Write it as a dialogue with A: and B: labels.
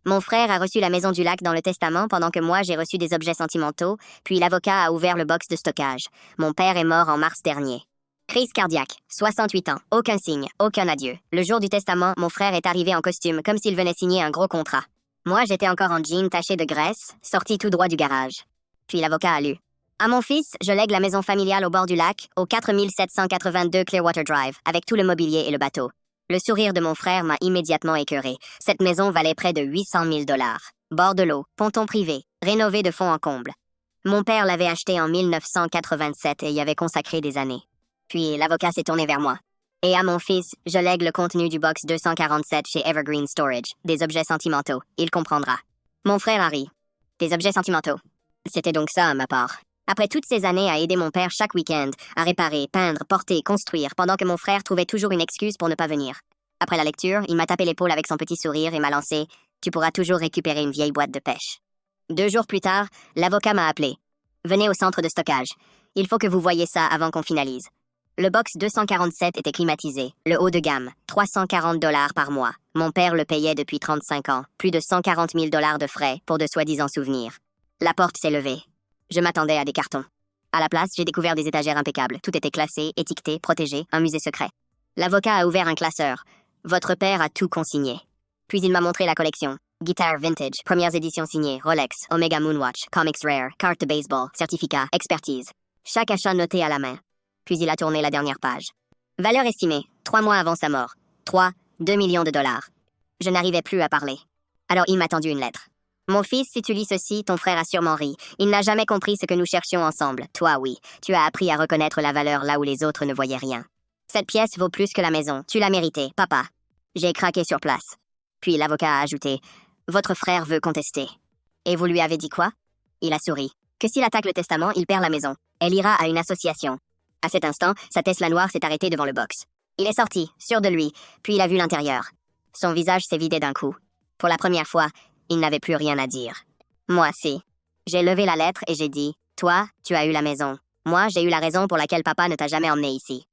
A: Mon frère a reçu la maison du lac dans le testament pendant que moi j'ai reçu des objets sentimentaux, puis l'avocat a ouvert le box de stockage. Mon père est mort en mars dernier. Crise cardiaque, 68 ans, aucun signe, aucun adieu. Le jour du testament, mon frère est arrivé en costume, comme s'il venait signer un gros contrat. Moi, j'étais encore en jean taché de graisse, sorti tout droit du garage. Puis l'avocat a lu. À mon fils, je lègue la maison familiale au bord du lac, au 4782 Clearwater Drive, avec tout le mobilier et le bateau. Le sourire de mon frère m'a immédiatement écœuré. Cette maison valait près de 800 000 $. Bord de l'eau, ponton privé, rénové de fond en comble. Mon père l'avait acheté en 1987 et y avait consacré des années. Puis l'avocat s'est tourné vers moi. Et à mon fils, je lègue le contenu du box 247 chez Evergreen Storage, des objets sentimentaux. Il comprendra. Mon frère a ri. Des objets sentimentaux. C'était donc ça à ma part. Après toutes ces années à aider mon père chaque week-end, à réparer, peindre, porter, construire, pendant que mon frère trouvait toujours une excuse pour ne pas venir. Après la lecture, il m'a tapé l'épaule avec son petit sourire et m'a lancé « Tu pourras toujours récupérer une vieille boîte de pêche ». 2 jours plus tard, l'avocat m'a appelé. « Venez au centre de stockage. Il faut que vous voyiez ça avant qu'on finalise. » Le box 247 était climatisé, le haut de gamme, 340 $ par mois. Mon père le payait depuis 35 ans, plus de 140 000 $ de frais pour de soi-disant souvenirs. La porte s'est levée. Je m'attendais à des cartons. À la place, j'ai découvert des étagères impeccables. Tout était classé, étiqueté, protégé, un musée secret. L'avocat a ouvert un classeur. Votre père a tout consigné. Puis il m'a montré la collection. Guitare vintage, premières éditions signées, Rolex, Omega Moonwatch, Comics Rare, carte de baseball, certificat, expertise. Chaque achat noté à la main. Puis il a tourné la dernière page. Valeur estimée, 3 mois avant sa mort. 2 millions de $. Je n'arrivais plus à parler. Alors il m'a tendu une lettre. Mon fils, si tu lis ceci, ton frère a sûrement ri. Il n'a jamais compris ce que nous cherchions ensemble. Toi, oui. Tu as appris à reconnaître la valeur là où les autres ne voyaient rien. Cette pièce vaut plus que la maison. Tu l'as méritée, papa. J'ai craqué sur place. Puis l'avocat a ajouté « Votre frère veut contester. » Et vous lui avez dit quoi? Il a souri. Que s'il attaque le testament, il perd la maison. Elle ira à une association. À cet instant, sa Tesla noire s'est arrêtée devant le box. Il est sorti, sûr de lui, puis il a vu l'intérieur. Son visage s'est vidé d'un coup. Pour la première fois, il n'avait plus rien à dire. Moi, si. J'ai levé la lettre et j'ai dit « Toi, tu as eu la maison. Moi, j'ai eu la raison pour laquelle papa ne t'a jamais emmené ici.